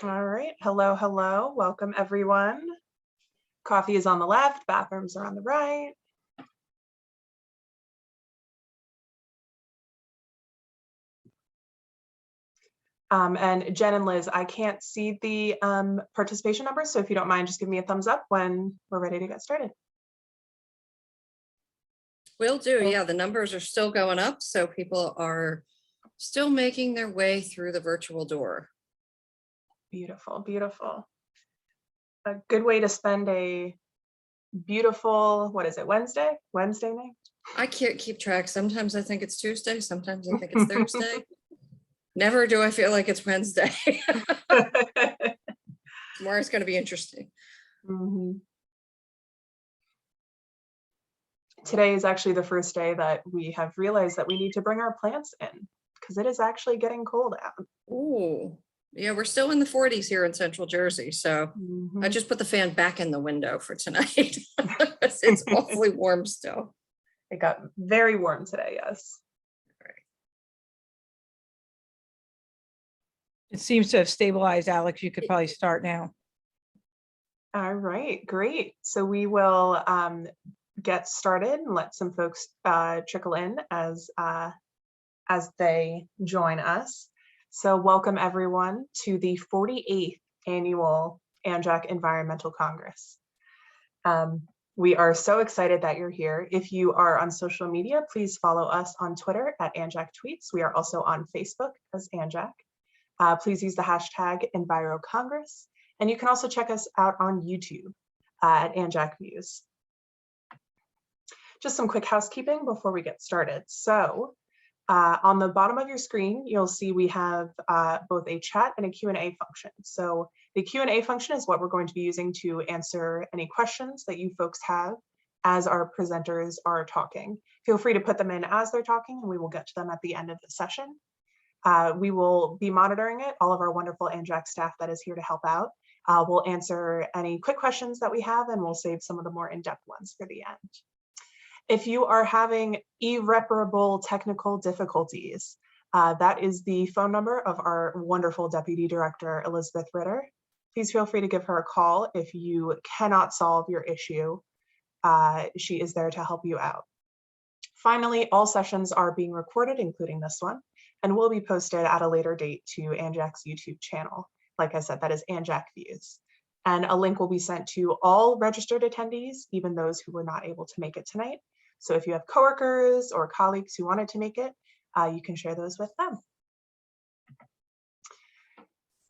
All right. Hello, hello. Welcome, everyone. Coffee is on the left, bathrooms are on the right. And Jen and Liz, I can't see the participation numbers, so if you don't mind, just give me a thumbs up when we're ready to get started. Will do. Yeah, the numbers are still going up, so people are still making their way through the virtual door. Beautiful, beautiful. A good way to spend a beautiful, what is it, Wednesday night? I can't keep track. Sometimes I think it's Tuesday, sometimes I think it's Thursday. Never do I feel like it's Wednesday. Tomorrow's going to be interesting. Today is actually the first day that we have realized that we need to bring our plants in because it is actually getting cold out. Ooh, yeah, we're still in the 40s here in Central Jersey, so I just put the fan back in the window for tonight. It's awfully warm still. It got very warm today, yes. It seems to have stabilized, Alex. You could probably start now. All right, great. So we will get started and let some folks trickle in as they join us. So welcome everyone to the 48th Annual Anjac Environmental Congress. We are so excited that you're here. If you are on social media, please follow us on Twitter at Anjac Tweets. We are also on Facebook as Anjac. Please use the hashtag EnviroCongress. And you can also check us out on YouTube at Anjac Views. Just some quick housekeeping before we get started. So on the bottom of your screen, you'll see we have both a chat and a Q&A function. So the Q&A function is what we're going to be using to answer any questions that you folks have as our presenters are talking. Feel free to put them in as they're talking and we will get to them at the end of the session. We will be monitoring it. All of our wonderful Anjac staff that is here to help out. We'll answer any quick questions that we have and we'll save some of the more in-depth ones for the end. If you are having irreparable technical difficulties, that is the phone number of our wonderful Deputy Director, Elizabeth Ritter. Please feel free to give her a call if you cannot solve your issue. She is there to help you out. Finally, all sessions are being recorded, including this one, and will be posted at a later date to Anjac's YouTube channel. Like I said, that is Anjac Views. And a link will be sent to all registered attendees, even those who were not able to make it tonight. So if you have coworkers or colleagues who wanted to make it, you can share those with them.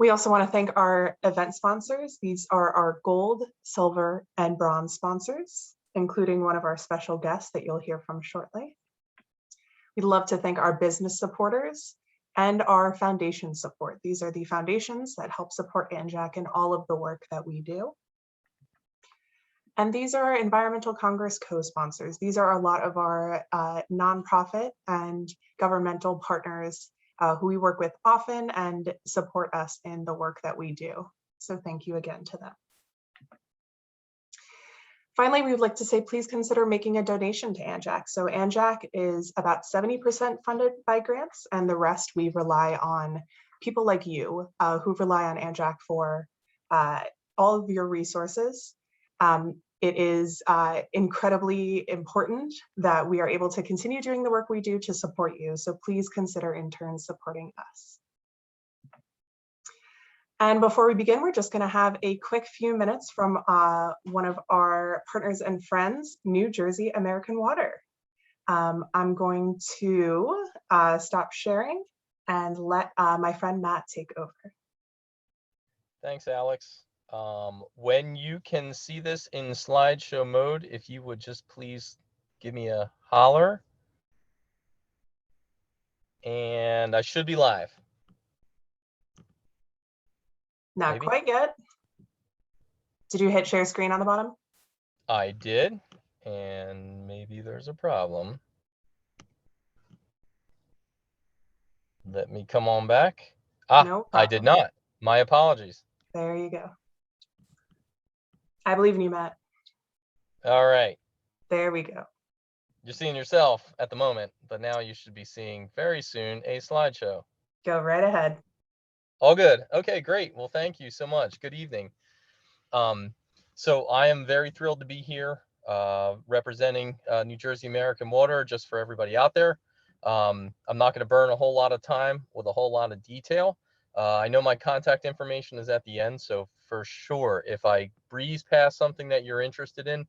We also want to thank our event sponsors. These are our gold, silver, and bronze sponsors, including one of our special guests that you'll hear from shortly. We'd love to thank our business supporters and our foundation support. These are the foundations that help support Anjac in all of the work that we do. And these are our Environmental Congress co-sponsors. These are a lot of our nonprofit and governmental partners who we work with often and support us in the work that we do. So thank you again to them. Finally, we would like to say, please consider making a donation to Anjac. So Anjac is about 70% funded by grants, and the rest we rely on people like you who rely on Anjac for all of your resources. It is incredibly important that we are able to continue doing the work we do to support you. So please consider in turn supporting us. And before we begin, we're just going to have a quick few minutes from one of our partners and friends, New Jersey American Water. I'm going to stop sharing and let my friend Matt take over. Thanks, Alex. When you can see this in slideshow mode, if you would just please give me a holler. And I should be live. Not Maybe? Quite yet. Did you hit share screen on the bottom? I did, and maybe there's a problem. Let me come on back. No I did not. My apologies. There you go. I believe in you, Matt. All right. There we go. You're seeing yourself at the moment, but now you should be seeing very soon a slideshow. Go right ahead. All good. Okay, great. Well, thank you so much. Good evening. So I am very thrilled to be here representing New Jersey American Water, just for everybody out there. I'm not going to burn a whole lot of time with a whole lot of detail. I know my contact information is at the end, so for sure, if I breeze past something that you're interested in,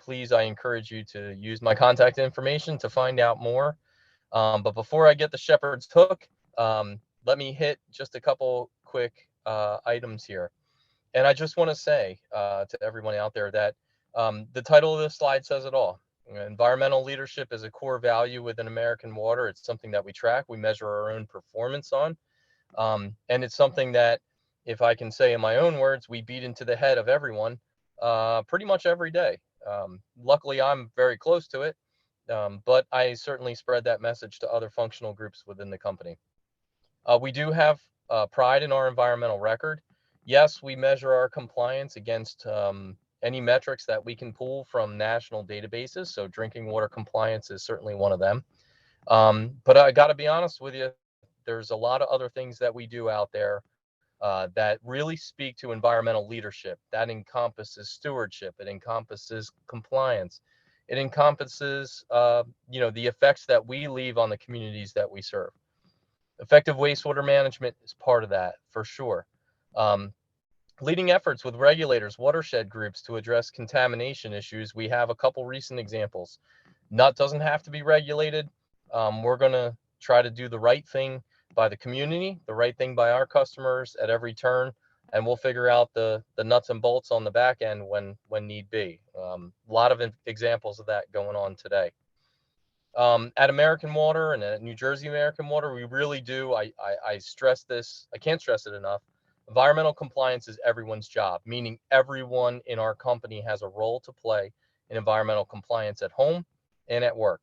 please, I encourage you to use my contact information to find out more. But before I get the shepherd's hook, let me hit just a couple quick items here. And I just want to say to everyone out there that the title of this slide says it all. Environmental leadership is a core value within American Water. It's something that we track, we measure our own performance on. And it's something that, if I can say in my own words, we beat into the head of everyone pretty much every day. Luckily, I'm very close to it, but I certainly spread that message to other functional groups within the company. We do have pride in our environmental record. Yes, we measure our compliance against any metrics that we can pull from national databases. So drinking water compliance is certainly one of them. But I got to be honest with you, there's a lot of other things that we do out there that really speak to environmental leadership. That encompasses stewardship. It encompasses compliance. It encompasses, the effects that we leave on the communities that we serve. Effective wastewater management is part of that, for sure. Leading efforts with regulators, watershed groups to address contamination issues. We have a couple recent examples. Nut doesn't have to be regulated. We're going to try to do the right thing by the community, the right thing by our customers at every turn, and we'll figure out the nuts and bolts on the back end when need be. A lot of examples of that going on today. At American Water and at New Jersey American Water, we really do, I stress this, I can't stress it enough, environmental compliance is everyone's job, meaning everyone in our company has a role to play in environmental compliance at home and at work.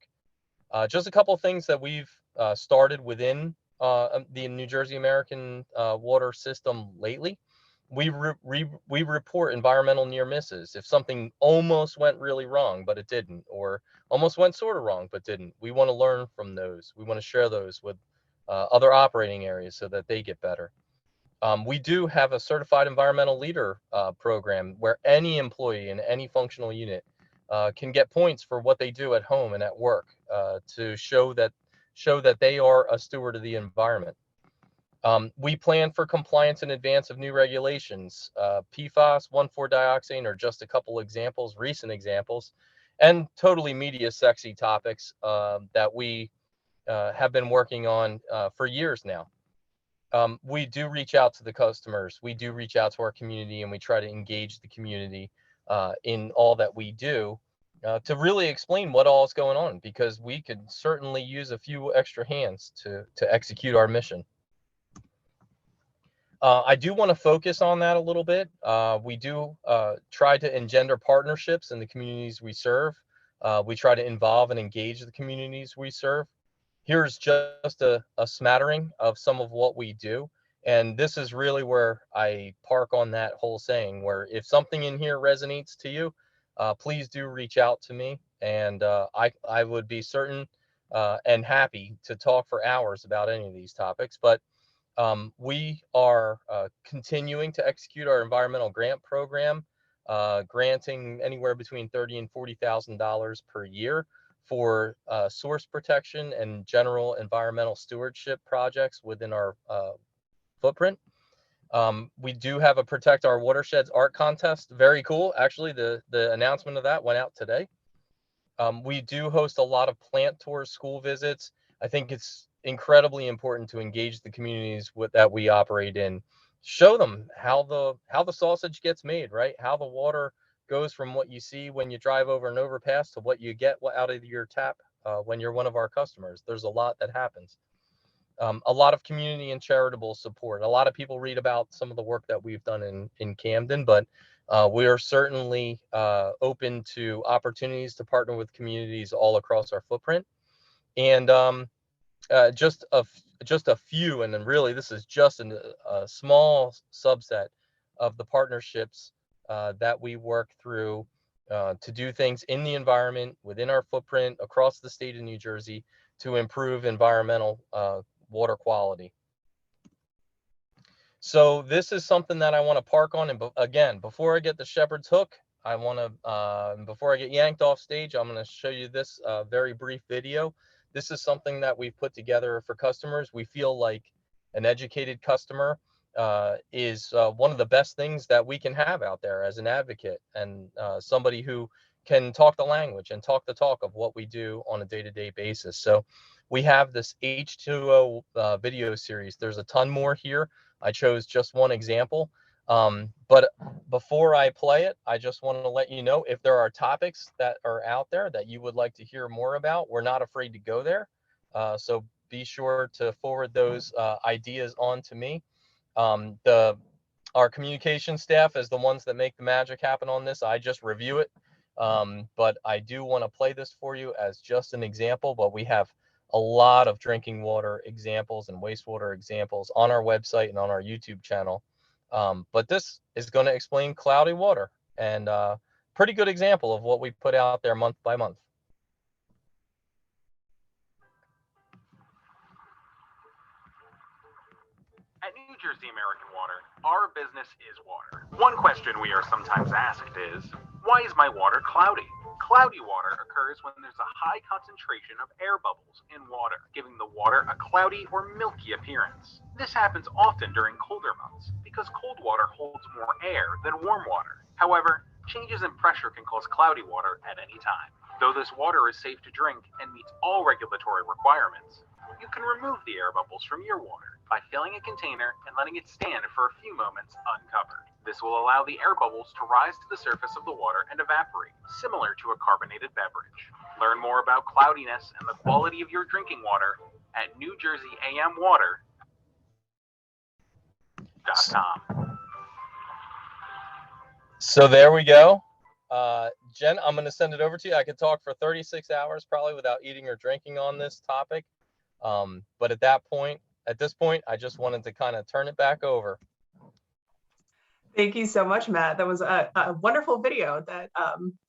Just a couple of things that we've started within the New Jersey American water system lately. We report environmental near misses. If something almost went really wrong, but it didn't, or almost went sort of wrong, but didn't. We want to learn from those. We want to share those with other operating areas so that they get better. We do have a certified environmental leader program where any employee in any functional unit can get points for what they do at home and at work to show that they are a steward of the environment. We plan for compliance in advance of new regulations. PFAS, 1,4-dioxane are just a couple examples, recent examples, and totally media sexy topics that we have been working on for years now. We do reach out to the customers. We do reach out to our community, and we try to engage the community in all that we do to really explain what all is going on, because we could certainly use a few extra hands to execute our mission. I do want to focus on that a little bit. We do try to engender partnerships in the communities we serve. We try to involve and engage the communities we serve. Here's just a smattering of some of what we do. And this is really where I park on that whole saying, where if something in here resonates to you, please do reach out to me. And I would be certain and happy to talk for hours about any of these topics. But we are continuing to execute our environmental grant program, granting anywhere between $30,000 and $40,000 per year for source protection and general environmental stewardship projects within our footprint. We do have a Protect Our Watersheds art contest. Very cool. Actually, the announcement of that went out today. We do host a lot of plant tours, school visits. I think it's incredibly important to engage the communities that we operate in. Show them how the sausage gets made, right? How the water goes from what you see when you drive over an overpass to what you get out of your tap when you're one of our customers. There's a lot that happens. A lot of community and charitable support. A lot of people read about some of the work that we've done in Camden, but we are certainly open to opportunities to partner with communities all across our footprint. And just a few, and then really this is just a small subset of the partnerships that we work through to do things in the environment, within our footprint, across the state of New Jersey, to improve environmental water quality. So this is something that I want to park on. And again, before I get the shepherd's hook, I want to, before I get yanked off stage, I'm going to show you this very brief video. This is something that we've put together for customers. We feel like an educated customer is one of the best things that we can have out there as an advocate, and somebody who can talk the language and talk the talk of what we do on a day-to-day basis. So we have this H2O video series. There's a ton more here. I chose just one example. But before I play it, I just want to let you know if there are topics that are out there that you would like to hear more about, we're not afraid to go there. So be sure to forward those ideas on to me. Our communication staff is the ones that make the magic happen on this. I just review it. But I do want to play this for you as just an example, but we have a lot of drinking water examples and wastewater examples on our website and on our YouTube channel. But this is going to explain cloudy water, and pretty good example of what we put out there month by month. At New Jersey American Water, our business is water. One question we are sometimes asked is, why is my water cloudy? Cloudy water occurs when there's a high concentration of air bubbles in water, giving the water a cloudy or milky appearance. This happens often during colder months because cold water holds more air than warm water. However, changes in pressure can cause cloudy water at any time. Though this water is safe to drink and meets all regulatory requirements, you can remove the air bubbles from your water by filling a container and letting it stand for a few moments uncovered. This will allow the air bubbles to rise to the surface of the water and evaporate, similar to a carbonated beverage. Learn more about cloudiness and the quality of your drinking water at NewJerseyAMWater.com. So there we go. Jen, I'm going to send it over to you. I could talk for 36 hours probably without eating or drinking on this topic. But at this point, I just wanted to kind of turn it back over. Thank you so much, Matt. That was a wonderful video that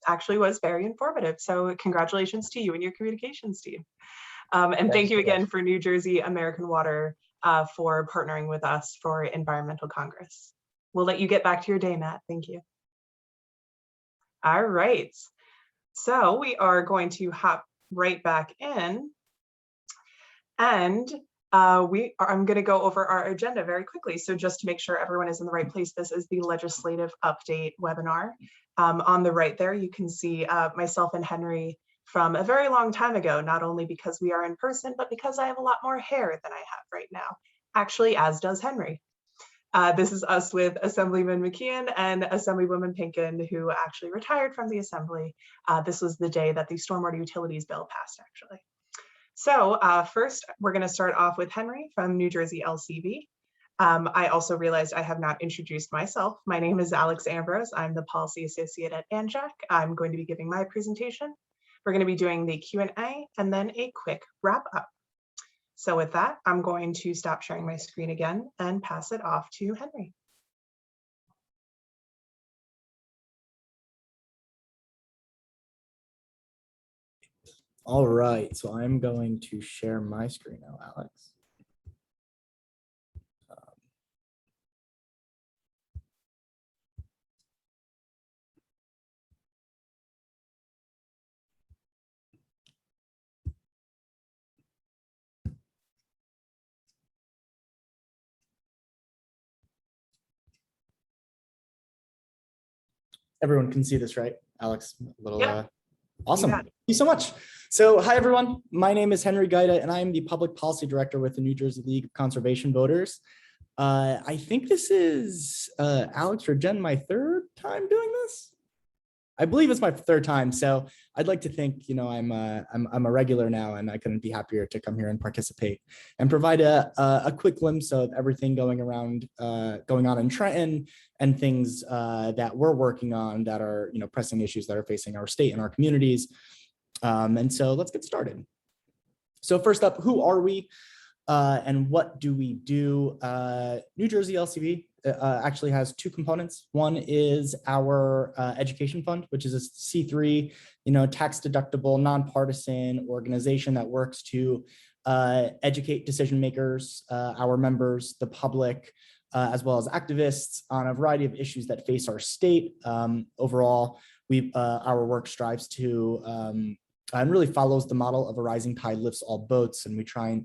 actually was very informative. So congratulations to you and your communications team. And thank you again for New Jersey American Water for partnering with us for Environmental Congress. We'll let you get back to your day, Matt. Thank you. All right. So we are going to hop right back in. And I'm going to go over our agenda very quickly. So just to make sure everyone is in the right place, this is the legislative update webinar. On the right there, you can see myself and Henry from a very long time ago, not only because we are in person, but because I have a lot more hair than I have right now, actually, as does Henry. This is us with Assemblyman McKeon and Assemblywoman Pinkin, who actually retired from the Assembly. This was the day that the Stormwater Utilities Bill passed, actually. So first, we're going to start off with Henry from New Jersey LCV. I also realized I have not introduced myself. My name is Alex Ambrose. I'm the Policy Associate at Anjac. I'm going to be giving my presentation. We're going to be doing the Q&A and then a quick wrap up. So with that, I'm going to stop sharing my screen again and pass it off to Henry. All right, so I'm going to share my screen now, Alex. Everyone can see this, right? Alex, a little, Yeah. Awesome. Thank you so much. So hi, everyone. My name is Henry Gaida, and I am the Public Policy Director with the New Jersey League of Conservation Voters. I think this is, Alex or Jen, my third time doing this. I believe it's my third time. So I'd like to think, you know, I'm a regular now, and I couldn't be happier to come here and participate and provide a quick glimpse of everything going on in Trenton and things that we're working on that are, you know, pressing issues that are facing our state and our communities. And so let's get started. So first up, who are we and what do we do? New Jersey LCV actually has two components. One is our education fund, which is a C3, you know, tax deductible, nonpartisan organization that works to educate decision makers, our members, the public, as well as activists on a variety of issues that face our state. Overall, our work strives to and really follows the model of a rising tide lifts all boats, and we try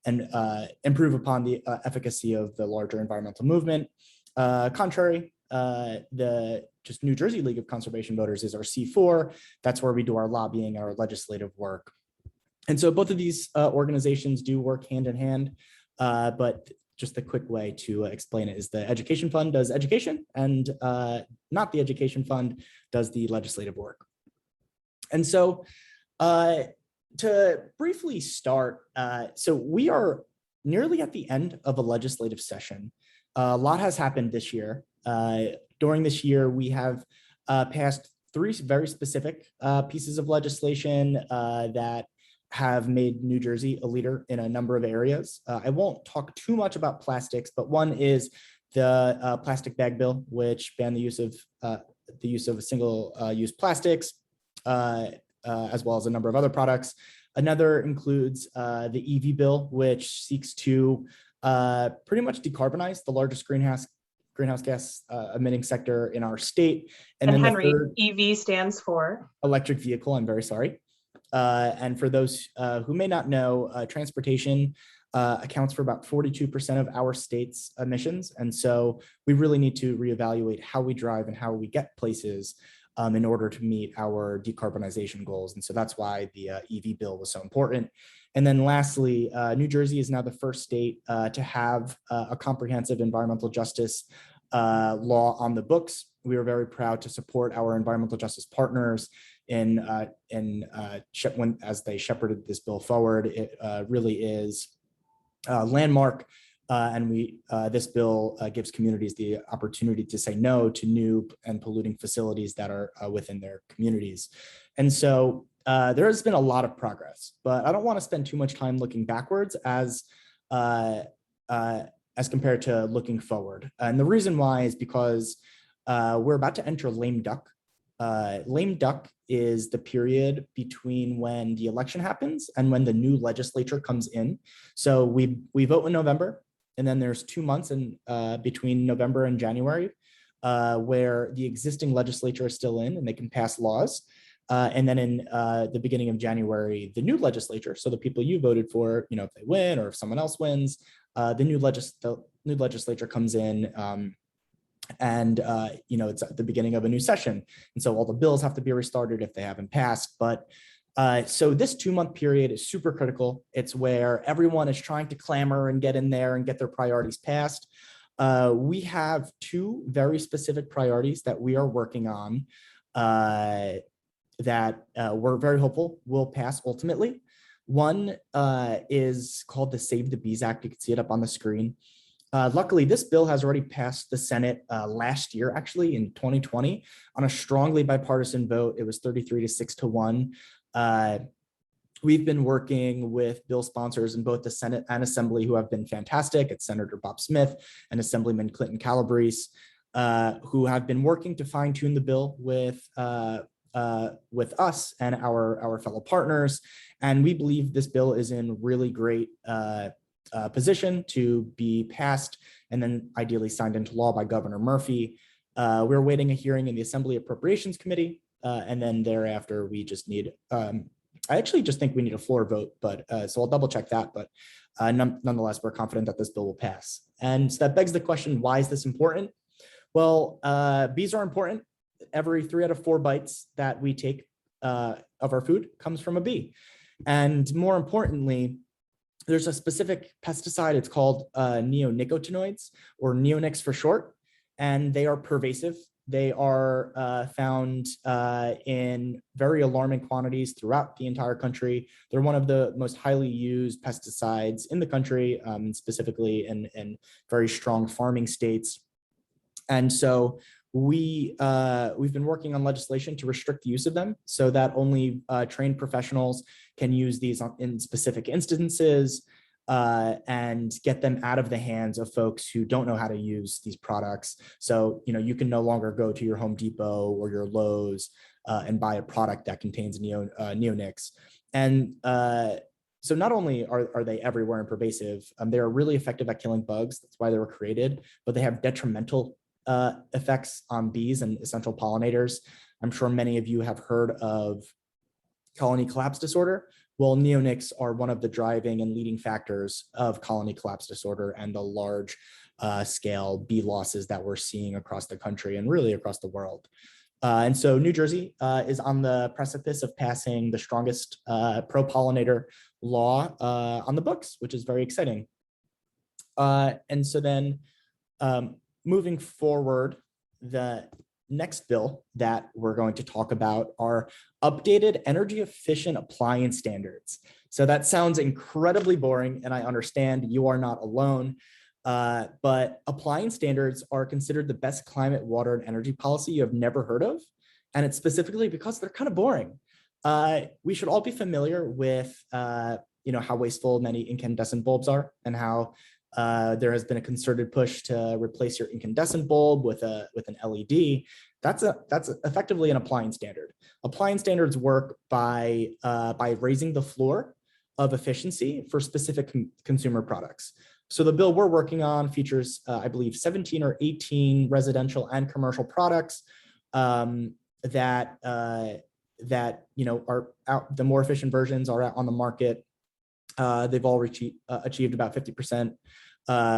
and improve upon the efficacy of the larger environmental movement. Contrary, the just New Jersey League of Conservation Voters is our C4. That's where we do our lobbying, our legislative work. And so both of these organizations do work hand in hand, but just the quick way to explain it is the Education Fund does education, and not the Education Fund does the legislative work. And so to briefly start, so we are nearly at the end of a legislative session. A lot has happened this year. During this year, we have passed 3 very specific pieces of legislation that have made New Jersey a leader in a number of areas. I won't talk too much about plastics, but one is the plastic bag bill, which banned the use of single-use plastics, as well as a number of other products. Another includes the EV bill, which seeks to pretty much decarbonize the largest greenhouse gas emitting sector in our state. And then Henry, the third, EV stands for? Electric vehicle, I'm very sorry. And for those who may not know, transportation accounts for about 42% of our state's emissions. And so we really need to reevaluate how we drive and how we get places in order to meet our decarbonization goals. And so that's why the EV bill was so important. And then lastly, New Jersey is now the first state to have a comprehensive environmental justice law on the books. We are very proud to support our environmental justice partners as they shepherded this bill forward. It really is a landmark. And this bill gives communities the opportunity to say no to new and polluting facilities that are within their communities. And so there has been a lot of progress, but I don't want to spend too much time looking backwards as compared to looking forward. And the reason why is because we're about to enter lame duck. Lame duck is the period between when the election happens and when the new legislature comes in. So we vote in November. And then there's 2 months between November and January where the existing legislature is still in and they can pass laws. And then in the beginning of January, the new legislature, so the people you voted for, if they win or if someone else wins, the new legislature comes in and it's at the beginning of a new session. And so all the bills have to be restarted if they haven't passed. But so this 2-month period is super critical. It's where everyone is trying to clamor and get in there and get their priorities passed. We have 2 very specific priorities that we are working on that we're very hopeful will pass ultimately. One is called the Save the Bees Act. You can see it up on the screen. Luckily, this bill has already passed the Senate last year, actually in 2020, on a strongly bipartisan vote. It was 33 to 6 to 1. We've been working with bill sponsors in both the Senate and Assembly who have been fantastic. It's Senator Bob Smith and Assemblyman Clinton Calabrese, who have been working to fine tune the bill with us and our fellow partners. And we believe this bill is in really great position to be passed and then ideally signed into law by Governor Murphy. We're awaiting a hearing in the Assembly Appropriations Committee. And then thereafter, we just need, I actually just think we need a floor vote, but so I'll double check that. But nonetheless, we're confident that this bill will pass. And so that begs the question, why is this important? Well, bees are important. Every 3 out of 4 bites that we take of our food comes from a bee. And more importantly, there's a specific pesticide. It's called neonicotinoids, or neonics for short, and they are pervasive. They are found in very alarming quantities throughout the entire country. They're one of the most highly used pesticides in the country, specifically in very strong farming states. And so we've been working on legislation to restrict the use of them so that only trained professionals can use these in specific instances and get them out of the hands of folks who don't know how to use these products. So, you can no longer go to your Home Depot or your Lowe's and buy a product that contains neonics. And So not only are they everywhere and pervasive, they are really effective at killing bugs. That's why they were created, but they have detrimental effects on bees and essential pollinators. I'm sure many of you have heard of colony collapse disorder. Well, neonics are one of the driving and leading factors of colony collapse disorder and the large scale bee losses that we're seeing across the country and really across the world. And so New Jersey is on the precipice of passing the strongest pro-pollinator law on the books, which is very exciting. And so then moving forward, the next bill that we're going to talk about are updated energy efficient appliance standards. So that sounds incredibly boring, and I understand you are not alone. But appliance standards are considered the best climate, water, and energy policy you have never heard of. And it's specifically because they're kind of boring. We should all be familiar with how wasteful many incandescent bulbs are, and how there has been a concerted push to replace your incandescent bulb with an LED. That's effectively an appliance standard. Appliance standards work by raising the floor of efficiency for specific consumer products. So the bill we're working on features, I believe, 17 or 18 residential and commercial products that are out. The more efficient versions are out on the market. They've all achieved about 50%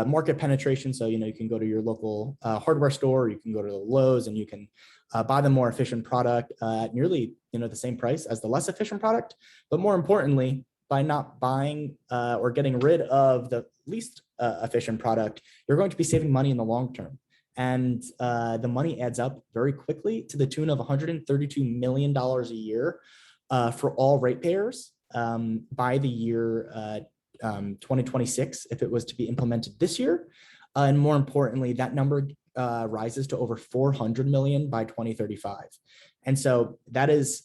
market penetration. So you can go to your local hardware store, you can go to the Lowe's, and you can buy the more efficient product at nearly the same price as the less efficient product. But more importantly, by not buying or getting rid of the least efficient product, you're going to be saving money in the long term. And the money adds up very quickly to the tune of $132 million a year for all ratepayers by the year 2026, if it was to be implemented this year. And more importantly, that number rises to over 400 million by 2035. And so that is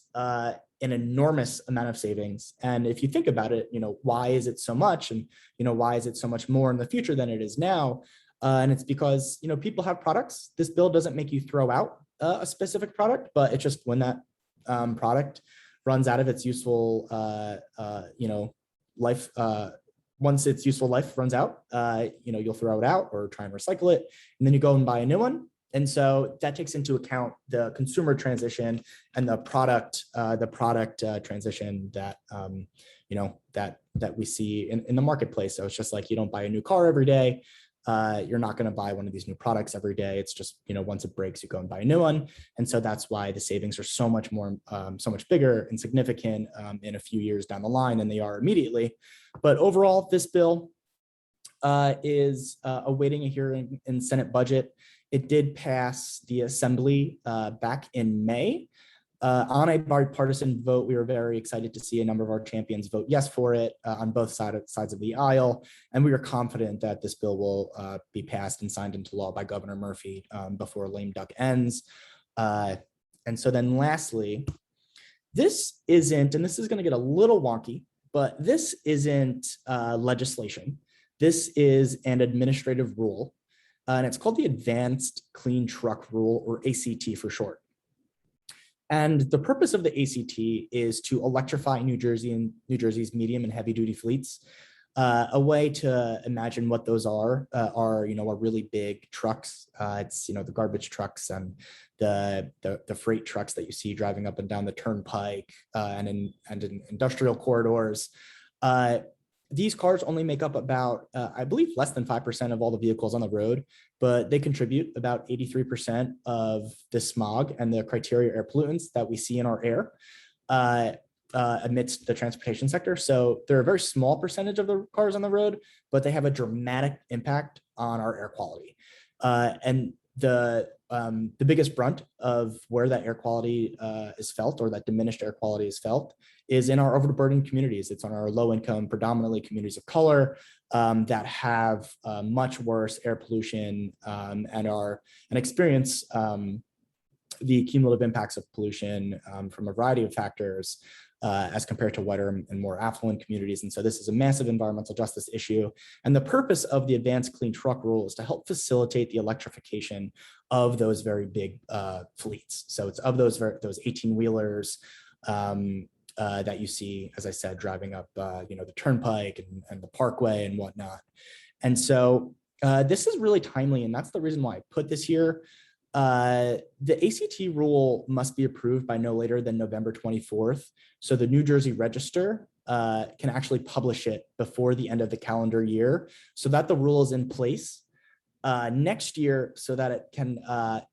an enormous amount of savings. And if you think about it, why is it so much? And, why is it so much more in the future than it is now? And it's because, people have products. This bill doesn't make you throw out a specific product, but it's just when that product runs out of its useful, life, once its useful life runs out, you'll throw it out or try and recycle it, and then you go and buy a new one. And so that takes into account the consumer transition and the product transition that that we see in the marketplace. So it's just like you don't buy a new car every day. You're not going to buy one of these new products every day. It's just once it breaks, you go and buy a new one. And so that's why the savings are so much more, so much bigger and significant in a few years down the line than they are immediately. But overall, this bill is awaiting a hearing in Senate budget. It did pass the Assembly back in May. On a bipartisan vote, we were very excited to see a number of our champions vote yes for it on both sides of the aisle. And we are confident that this bill will be passed and signed into law by Governor Murphy before lame duck ends. And so then lastly, this isn't, and this is going to get a little wonky, but this isn't legislation. This is an administrative rule. And it's called the Advanced Clean Truck Rule, or ACT for short. And the purpose of the ACT is to electrify New Jersey and New Jersey's medium and heavy duty fleets. A way to imagine what those are really big trucks. It's the garbage trucks and the freight trucks that you see driving up and down the turnpike and in industrial corridors. These cars only make up about, I believe, less than 5% of all the vehicles on the road, but they contribute about 83% of the smog and the criteria air pollutants that we see in our air amidst the transportation sector. So they're a very small percentage of the cars on the road, but they have a dramatic impact on our air quality. And the biggest brunt of where that air quality is felt, or that diminished air quality is felt, is in our overburdened communities. It's on our low income, predominantly communities of color that have much worse air pollution and experience the cumulative impacts of pollution from a variety of factors as compared to whiter and more affluent communities. And so this is a massive environmental justice issue. And the purpose of the Advanced Clean Truck Rule is to help facilitate the electrification of those very big fleets. So it's of those 18-wheelers, that you see, as I said, driving up, the turnpike and the parkway and whatnot. And so this is really timely, and that's the reason why I put this here. The ACT rule must be approved by no later than November 24th. So the New Jersey Register can actually publish it before the end of the calendar year so that the rule is in place next year so that it can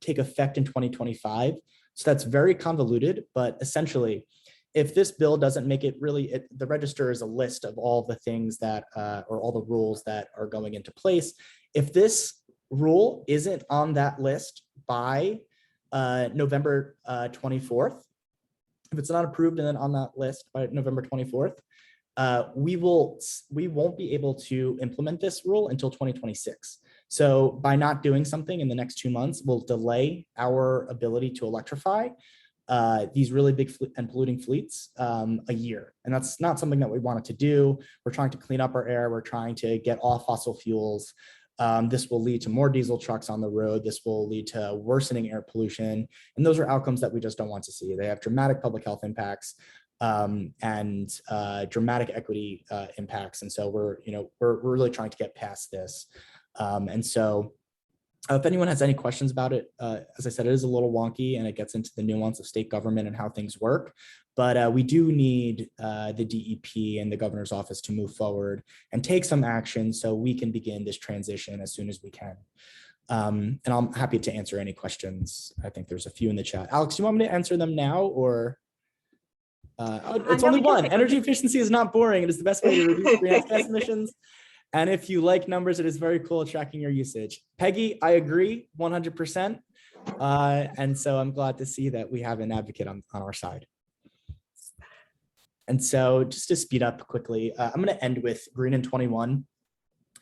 take effect in 2025. So that's very convoluted, but essentially, if this bill doesn't make it really, the register is a list of all the things that, or all the rules that are going into place. If this rule isn't on that list by November 24th, if it's not approved and then on that list by November 24th, we won't be able to implement this rule until 2026. So by not doing something in the next 2 months, we'll delay our ability to electrify these really big and polluting fleets a year. And that's not something that we wanted to do. We're trying to clean up our air. We're trying to get off fossil fuels. This will lead to more diesel trucks on the road. This will lead to worsening air pollution. And those are outcomes that we just don't want to see. They have dramatic public health impacts and dramatic equity impacts. And so we're really trying to get past this. And so if anyone has any questions about it, as I said, it is a little wonky and it gets into the nuance of state government and how things work. But we do need the DEP and the governor's office to move forward and take some action so we can begin this transition as soon as we can. And I'm happy to answer any questions. I think there's a few in the chat. Alex, do you want me to answer them now or? It's only one. Energy efficiency is not boring. It is the best way to reduce greenhouse gas emissions. And if you like numbers, it is very cool tracking your usage. Peggy, I agree 100%. And so I'm glad to see that we have an advocate on our side. And so just to speed up quickly, I'm going to end with Green in 21.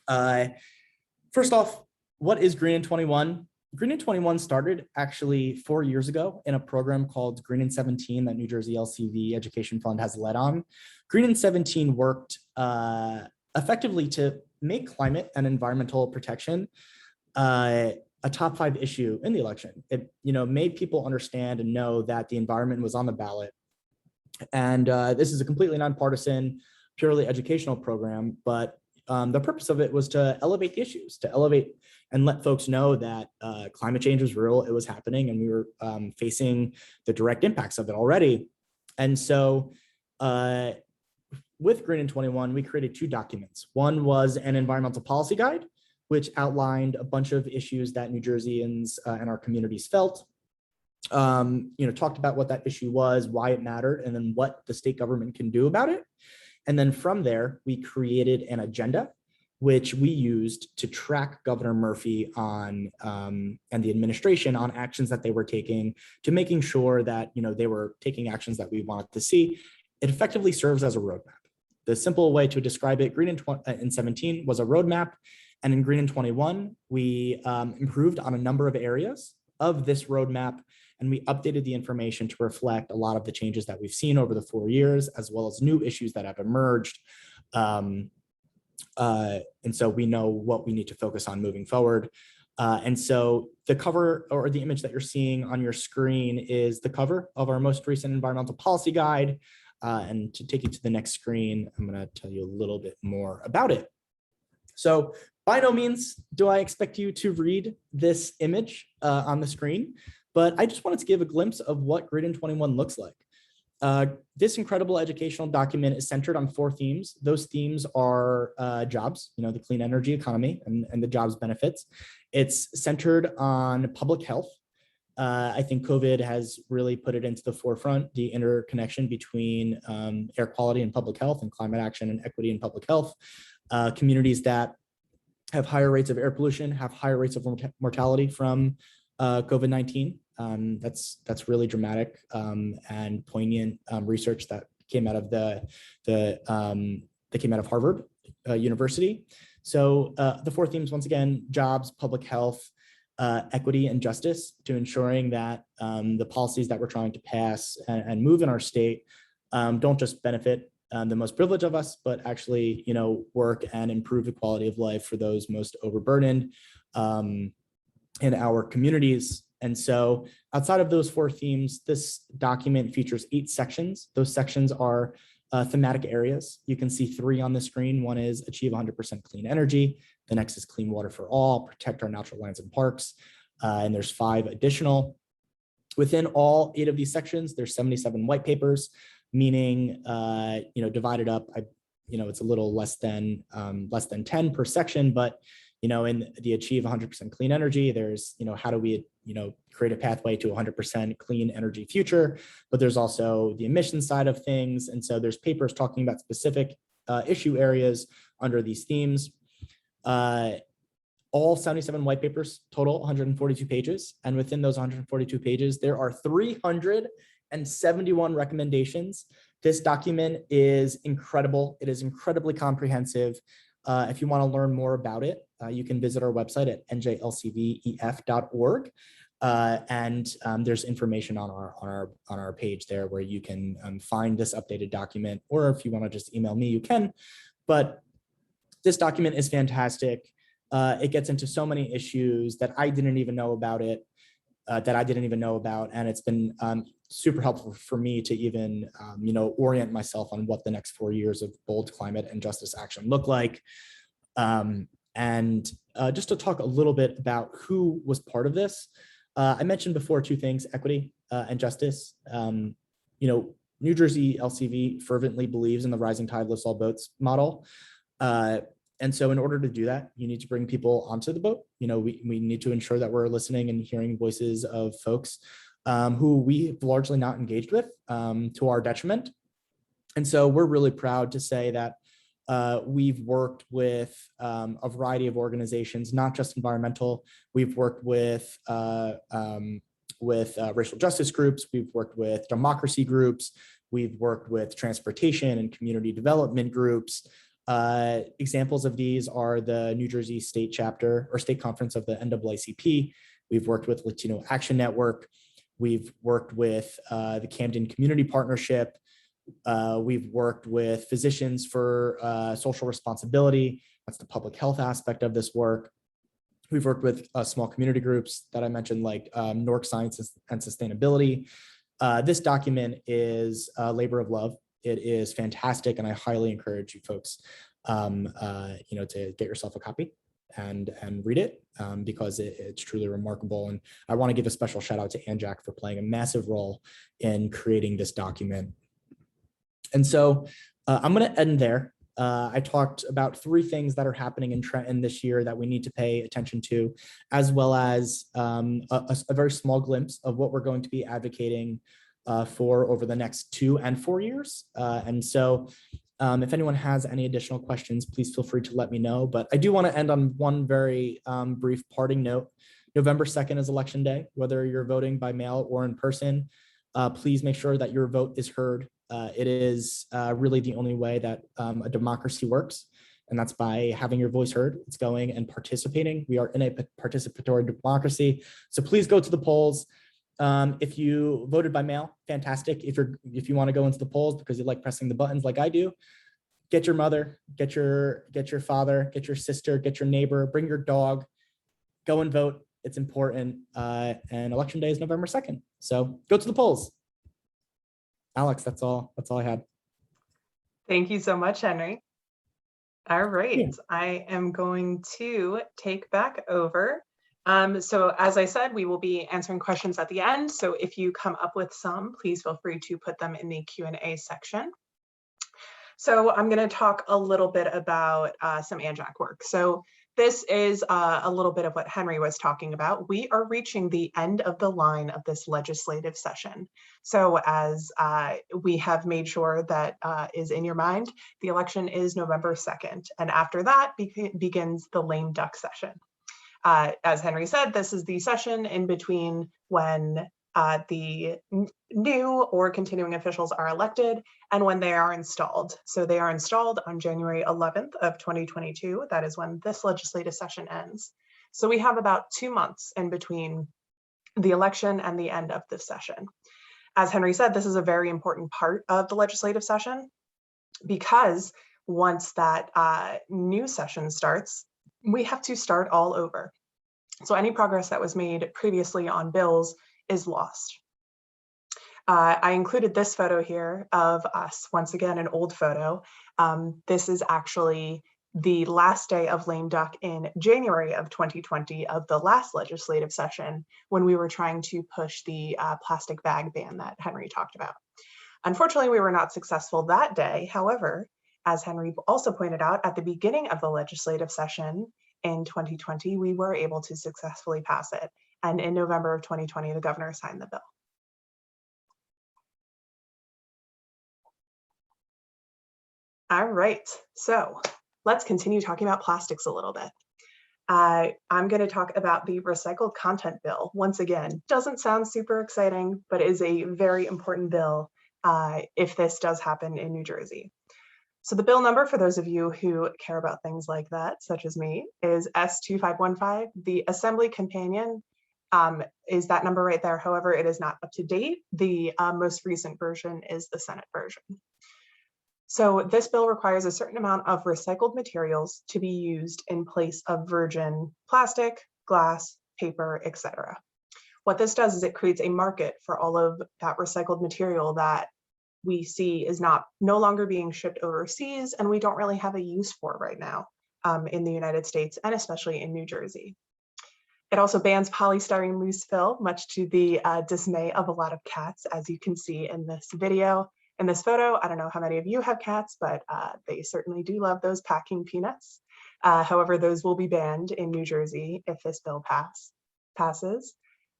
First off, what is Green in 21? Green in 21 started actually 4 years ago in a program called Green in 17 that New Jersey LCV Education Fund has led on. Green in 17 worked effectively to make climate and environmental protection a top 5 issue in the election. It made people understand and know that the environment was on the ballot. And this is a completely nonpartisan, purely educational program, but the purpose of it was to elevate the issues, to elevate and let folks know that climate change was real, it was happening, and we were facing the direct impacts of it already. And so with Green in 21, we created 2 documents. One was an environmental policy guide, which outlined a bunch of issues that New Jerseyans and our communities felt. Talked about what that issue was, why it mattered, and then what the state government can do about it. And then from there, we created an agenda, which we used to track Governor Murphy on and the administration on actions that they were taking to making sure that they were taking actions that we wanted to see. It effectively serves as a roadmap. The simple way to describe it, Green in 17 was a roadmap, and in Green in 21, we improved on a number of areas of this roadmap, and we updated the information to reflect a lot of the changes that we've seen over the 4 years, as well as new issues that have emerged. And so we know what we need to focus on moving forward. And so the cover or the image that you're seeing on your screen is the cover of our most recent environmental policy guide. And to take you to the next screen, I'm going to tell you a little bit more about it. So by no means do I expect you to read this image on the screen, but I just wanted to give a glimpse of what Green in 21 looks like. This incredible educational document is centered on 4 themes. Those themes are jobs, the clean energy economy and the jobs benefits. It's centered on public health. I think COVID has really put it into the forefront, the interconnection between air quality and public health, and climate action and equity in public health. Communities that have higher rates of air pollution have higher rates of mortality from COVID-19. That's really dramatic and poignant research that came out of that came out of Harvard University. So the 4 themes, once again, jobs, public health, equity, and justice, to ensuring that the policies that we're trying to pass and move in our state don't just benefit the most privileged of us, but actually, work and improve the quality of life for those most overburdened in our communities. And so outside of those 4 themes, this document features 8 sections. Those sections are thematic areas. You can see 3 on the screen. One is achieve 100% clean energy. The next is clean water for all, protect our natural lands and parks. And there's 5 additional. Within all 8 of these sections, there's 77 white papers, meaning, divided up, it's a little less than 10 per section, but, in the achieve 100% clean energy, there's, how do we, create a pathway to 100% clean energy future, but there's also the emission side of things. And so there's papers talking about specific issue areas under these themes. All 77 white papers, total 142 pages. And within those 142 pages, there are 371 recommendations. This document is incredible. It is incredibly comprehensive. If you want to learn more about it, you can visit our website at njlcvef.org. And there's information on our page there where you can find this updated document, or if you want to just email me, you can. But this document is fantastic. It gets into so many issues that I didn't even know about and it's been super helpful for me to even, orient myself on what the next 4 years of bold climate and justice action look like. And just to talk a little bit about who was part of this, I mentioned before 2 things, equity and justice. New Jersey LCV fervently believes in the rising tide lifts all boats model. And so in order to do that, you need to bring people onto the boat. We need to ensure that we're listening and hearing voices of folks who we've largely not engaged with to our detriment. And so we're really proud to say that we've worked with a variety of organizations, not just environmental. We've worked with racial justice groups. We've worked with democracy groups. We've worked with transportation and community development groups. Examples of these are the New Jersey State Chapter or State Conference of the NAACP. We've worked with Latino Action Network. We've worked with the Camden Community Partnership. We've worked with Physicians for Social Responsibility. That's the public health aspect of this work. We've worked with small community groups that I mentioned, like Nork Science and Sustainability. This document is a labor of love. It is fantastic, and I highly encourage you folks, to get yourself a copy and read it because it's truly remarkable. And I want to give a special shout out to Anjac for playing a massive role in creating this document. And so I'm going to end there. I talked about 3 things that are happening in Trenton this year that we need to pay attention to, as well as a very small glimpse of what we're going to be advocating for over the next 2 and 4 years. And so if anyone has any additional questions, please feel free to let me know. But I do want to end on one very brief parting note. November 2nd is Election Day. Whether you're voting by mail or in person, please make sure that your vote is heard. It is really the only way that a democracy works, and that's by having your voice heard. It's going and participating. We are in a participatory democracy, so please go to the polls. If you voted by mail, fantastic. If you want to go into the polls because you like pressing the buttons like I do, get your mother, get your father, get your sister, get your neighbor, bring your dog, go and vote. It's important. And Election Day is November 2nd. So go to the polls. Alex, that's all I had. Thank you so much, Henry. All right, Yeah. I am going to take back over. So as I said, we will be answering questions at the end. So if you come up with some, please feel free to put them in the Q&A section. So I'm going to talk a little bit about some Anjac work. So this is a little bit of what Henry was talking about. We are reaching the end of the line of this legislative session. So as we have made sure that is in your mind, the election is November 2nd. And after that begins the lame duck session. As Henry said, this is the session in between when the new or continuing officials are elected and when they are installed. So they are installed on January 11th of 2022. That is when this legislative session ends. So we have about 2 months in between the election and the end of this session. As Henry said, this is a very important part of the legislative session because once that new session starts, we have to start all over. So any progress that was made previously on bills is lost. I included this photo here of us, once again, an old photo. This is actually the last day of lame duck in January of 2020 of the last legislative session, when we were trying to push the plastic bag ban that Henry talked about. Unfortunately, we were not successful that day. However, as Henry also pointed out, at the beginning of the legislative session in 2020, we were able to successfully pass it. And in November of 2020, the governor signed the bill. All right, so let's continue talking about plastics a little bit. I'm going to talk about the recycled content bill. Once again, doesn't sound super exciting, but is a very important bill if this does happen in New Jersey. So the bill number, for those of you who care about things like that, such as me, is S2515. The Assembly Companion is that number right there. However, it is not up to date. The most recent version is the Senate version. So this bill requires a certain amount of recycled materials to be used in place of virgin plastic, glass, paper, etc. What this does is it creates a market for all of that recycled material that we see is no longer being shipped overseas, and we don't really have a use for right now in the United States, and especially in New Jersey. It also bans polystyrene loose fill, much to the dismay of a lot of cats, as you can see in this video. In this photo, I don't know how many of you have cats, but they certainly do love those packing peanuts. However, those will be banned in New Jersey if this bill passes.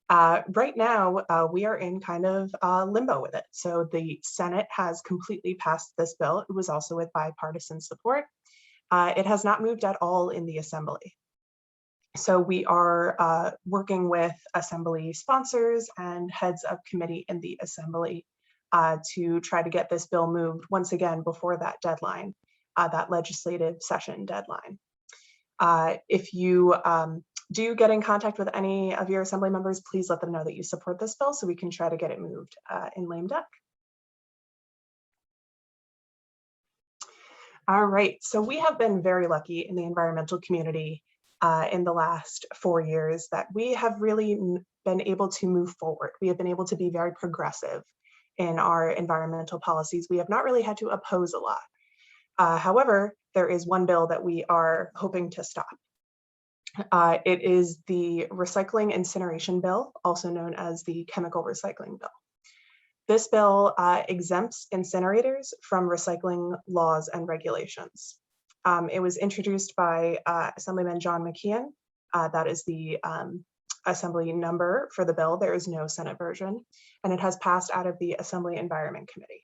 Right now, we are in kind of limbo with it. So the Senate has completely passed this bill. It was also with bipartisan support. It has not moved at all in the Assembly. So we are working with Assembly sponsors and heads of committee in the Assembly to try to get this bill moved once again before that deadline, that legislative session deadline. If you do get in contact with any of your Assembly members, please let them know that you support this bill so we can try to get it moved in lame duck. All right, so we have been very lucky in the environmental community in the last 4 years that we have really been able to move forward. We have been able to be very progressive in our environmental policies. We have not really had to oppose a lot. However, there is one bill that we are hoping to stop. It is the Recycling Incineration Bill, also known as the Chemical Recycling Bill. This bill exempts incinerators from recycling laws and regulations. It was introduced by Assemblyman John McKeon. That is the Assembly number for the bill. There is no Senate version, and it has passed out of the Assembly Environment Committee.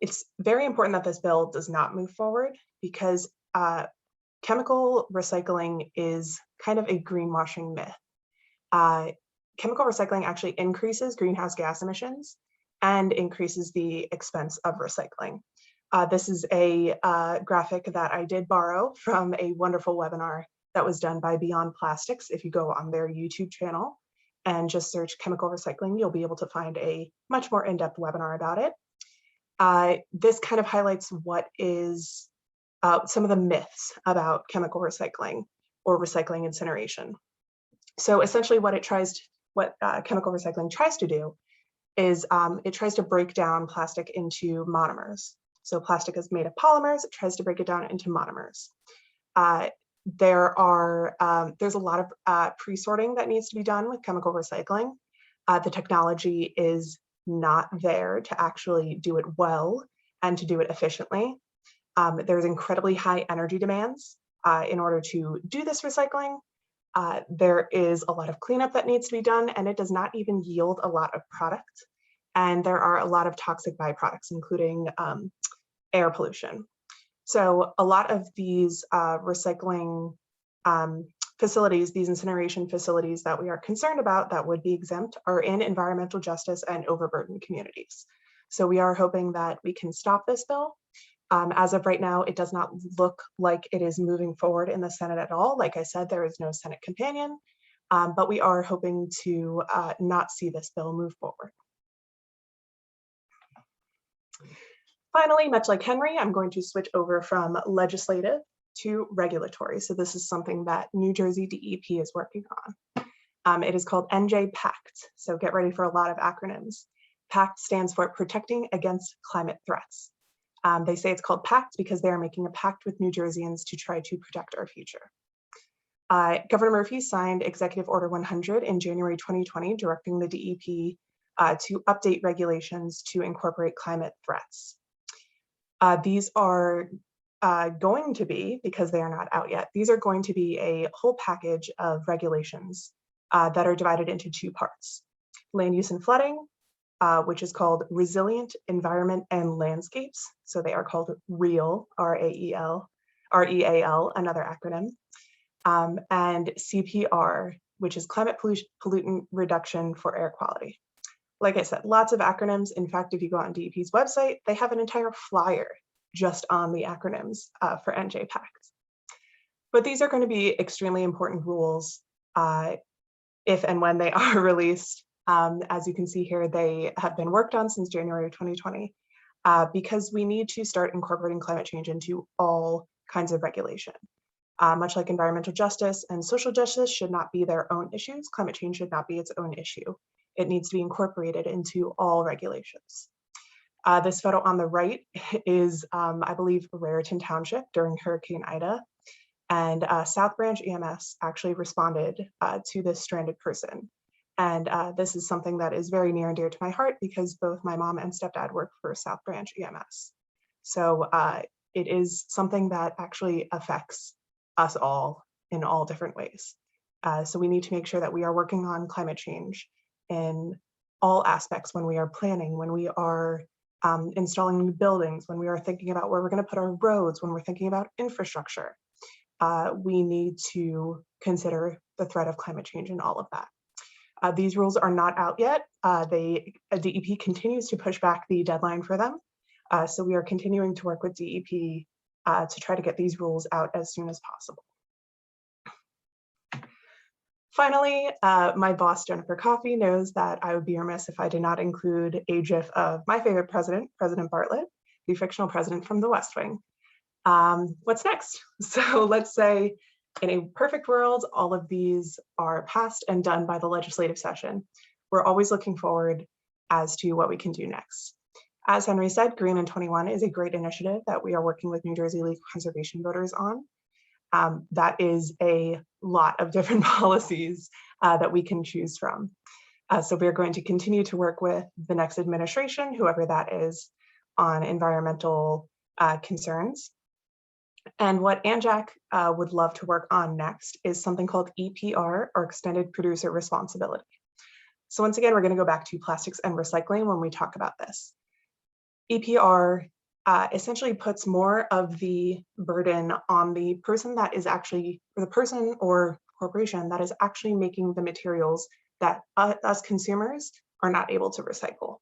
It's very important that this bill does not move forward because chemical recycling is kind of a greenwashing myth. Chemical recycling actually increases greenhouse gas emissions and increases the expense of recycling. This is a graphic that I did borrow from a wonderful webinar that was done by Beyond Plastics. If you go on their YouTube channel and just search chemical recycling, you'll be able to find a much more in-depth webinar about it. This kind of highlights what is some of the myths about chemical recycling or recycling incineration. So essentially what chemical recycling tries to do is it tries to break down plastic into monomers. So plastic is made of polymers, it tries to break it down into monomers. There's a lot of pre-sorting that needs to be done with chemical recycling. The technology is not there to actually do it well and to do it efficiently. There's incredibly high energy demands in order to do this recycling. There is a lot of cleanup that needs to be done, and it does not even yield a lot of product. And there are a lot of toxic byproducts, including air pollution. So a lot of these recycling facilities, these incineration facilities that we are concerned about that would be exempt are in environmental justice and overburdened communities. So we are hoping that we can stop this bill. As of right now, it does not look like it is moving forward in the Senate at all. Like I said, there is no Senate companion, but we are hoping to not see this bill move forward. Finally, much like Henry, I'm going to switch over from legislative to regulatory. So this is something that New Jersey DEP is working on. It is called NJ Pact. So get ready for a lot of acronyms. Pact stands for Protecting Against Climate Threats. They say it's called Pact because they are making a pact with New Jerseyans to try to protect our future. Governor Murphy signed Executive Order 100 in January 2020, directing the DEP to update regulations to incorporate climate threats. These are going to be, because they are not out yet, these are going to be a whole package of regulations that are divided into two parts. Land use and flooding, which is called Resilient Environment and Landscapes. So they are called REAL, R-A-E-L, R-E-A-L, another acronym. And CPR, which is Climate Pollutant Reduction for Air Quality. Like I said, lots of acronyms. In fact, if you go on DEP's website, they have an entire flyer just on the acronyms for NJ Pact. But these are going to be extremely important rules if and when they are released. As you can see here, they have been worked on since January of 2020 because we need to start incorporating climate change into all kinds of regulation. Much like environmental justice and social justice should not be their own issues, climate change should not be its own issue. It needs to be incorporated into all regulations. This photo on the right is, I believe, Raritan Township during Hurricane Ida. And South Branch EMS actually responded to this stranded person. And this is something that is very near and dear to my heart because both my mom and stepdad work for South Branch EMS. So it is something that actually affects us all in all different ways. So we need to make sure that we are working on climate change in all aspects when we are planning, when we are installing new buildings, when we are thinking about where we're going to put our roads, when we're thinking about infrastructure. We need to consider the threat of climate change in all of that. These rules are not out yet. DEP continues to push back the deadline for them. So we are continuing to work with DEP to try to get these rules out as soon as possible. Finally, my boss, Jennifer Coffey, knows that I would be remiss if I did not include a GIF of my favorite president, President Bartlett, the fictional president from the West Wing. What's next? So let's say in a perfect world, all of these are passed and done by the legislative session. We're always looking forward as to what we can do next. As Henry said, Green in 21 is a great initiative that we are working with New Jersey League of Conservation Voters on. That is a lot of different policies that we can choose from. So we're going to continue to work with the next administration, whoever that is, on environmental concerns. And what Anjac would love to work on next is something called EPR, or Extended Producer Responsibility. So once again, we're going to go back to plastics and recycling when we talk about this. EPR essentially puts more of the burden on the person that is actually, or the person or corporation that is actually making the materials that us consumers are not able to recycle.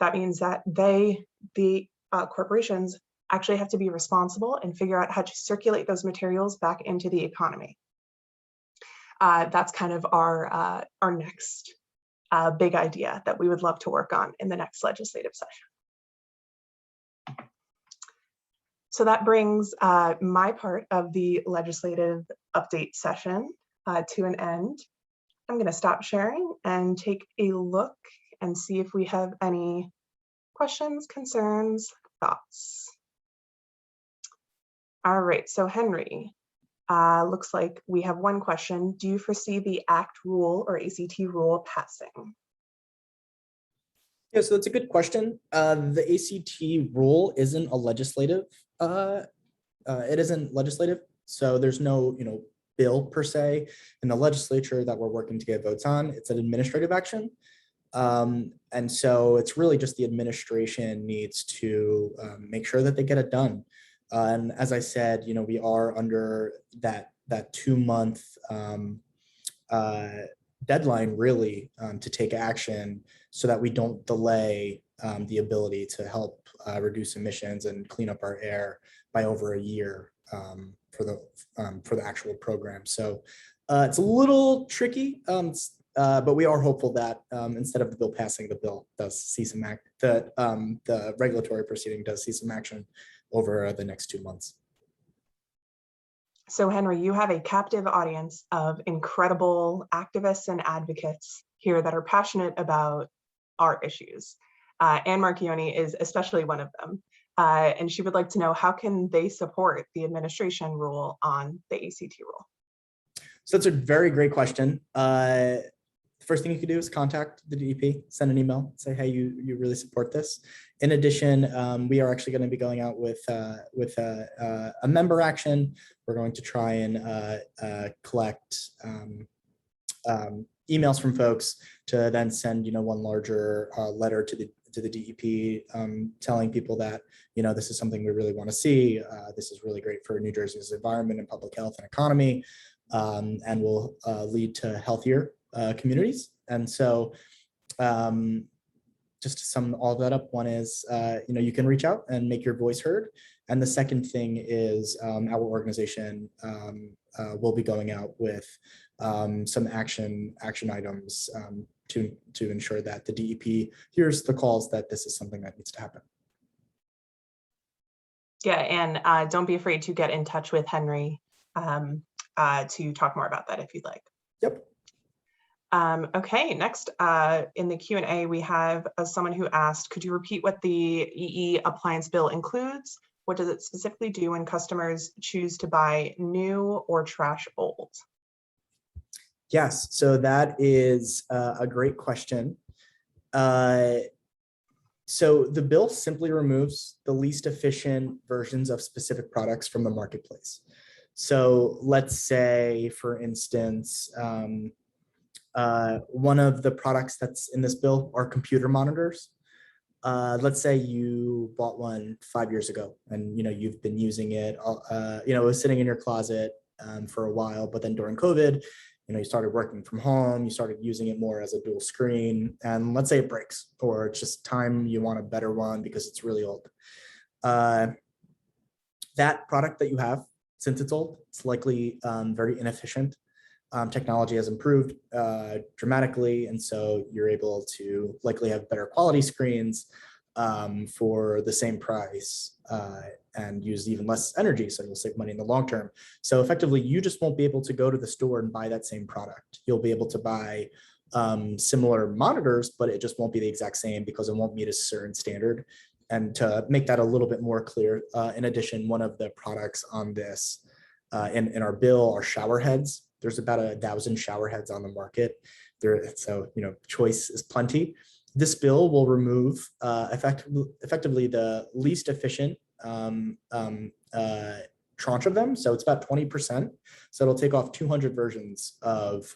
That means that the corporations actually have to be responsible and figure out how to circulate those materials back into the economy. That's kind of our next big idea that we would love to work on in the next legislative session. So that brings my part of the legislative update session to an end. I'm going to stop sharing and take a look and see if we have any questions, concerns, thoughts. All right, so Henry, looks like we have one question. Do you foresee the ACT rule or ACT rule passing? Yeah, so that's a good question. The ACT rule isn't a legislative. It isn't legislative, so there's no, bill per se in the legislature that we're working to get votes on. It's an administrative action, and so it's really just the administration needs to make sure that they get it done. And as I said, we are under that 2-month deadline really to take action so that we don't delay the ability to help reduce emissions and clean up our air by over a year for the actual program. So it's a little tricky, but we are hopeful that instead of the bill passing, the bill does see some the regulatory proceeding does see some action over the next 2 months. So Henry, you have a captive audience of incredible activists and advocates here that are passionate about our issues. Anne Marchione is especially one of them. And she would like to know, how can they support the administration rule on the ACT rule? So that's a very great question. First thing you can do is contact the DEP, send an email, say, hey, you really support this. In addition, we are actually going to be going out with a member action. We're going to try and collect emails from folks to then send, one larger letter to the DEP, telling people that, this is something we really want to see. This is really great for New Jersey's environment and public health and economy, and will lead to healthier communities. And so just to sum all of that up, one is, you can reach out and make your voice heard. And the second thing is our organization will be going out with some action items to ensure that the DEP hears the calls that this is something that needs to happen. Yeah, and don't be afraid to get in touch with Henry to talk more about that if you'd like. Yep. Okay, next in the Q&A, we have someone who asked, could you repeat what the EE appliance bill includes? What does it specifically do when customers choose to buy new or trash old? Yes, so that is a great question. So the bill simply removes the least efficient versions of specific products from the marketplace. So let's say, for instance, one of the products that's in this bill are computer monitors. Let's say you bought one 5 years ago and you've been using it, it was sitting in your closet for a while, but then during COVID, you started working from home, you started using it more as a dual screen, and let's say it breaks, or it's just time you want a better one because it's really old. That product that you have, since it's old, it's likely very inefficient. Technology has improved dramatically, and so you're able to likely have better quality screens for the same price and use even less energy, so you'll save money in the long term. So effectively, you just won't be able to go to the store and buy that same product. You'll be able to buy similar monitors, but it just won't be the exact same because it won't meet a certain standard. And to make that a little bit more clear, in addition, one of the products on this in our bill are shower heads. There's about 1,000 shower heads on the market. So choice is plenty. This bill will remove effectively the least efficient tranche of them. So it's about 20%. So it'll take off 200 versions of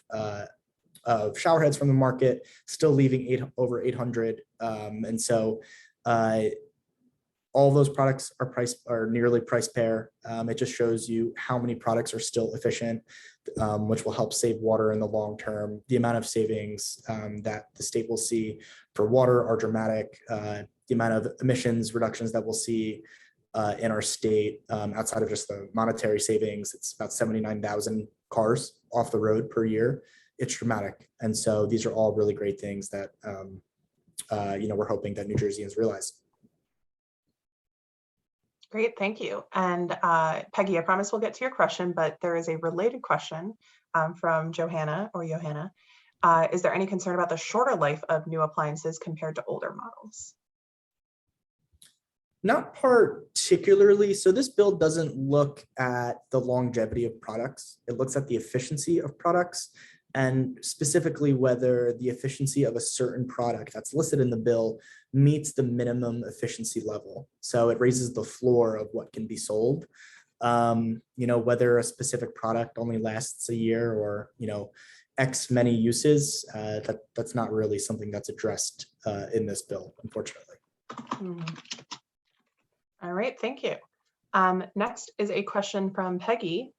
shower heads from the market, still leaving over 800. And so all those products are nearly price pair. It just shows you how many products are still efficient, which will help save water in the long term. The amount of savings that the state will see for water are dramatic. The amount of emissions reductions that we'll see in our state, outside of just the monetary savings, it's about 79,000 cars off the road per year. It's dramatic. And so these are all really great things that we're hoping that New Jerseyans realize. Great, thank you. And Peggy, I promise we'll get to your question, but there is a related question from Johanna. Is there any concern about the shorter life of new appliances compared to older models? Not particularly. So this bill doesn't look at the longevity of products. It looks at the efficiency of products, and specifically whether the efficiency of a certain product that's listed in the bill meets the minimum efficiency level. So it raises the floor of what can be sold. Whether a specific product only lasts a year or, X many uses, that's not really something that's addressed in this bill, unfortunately. All right, thank you. Next is a question from Peggy.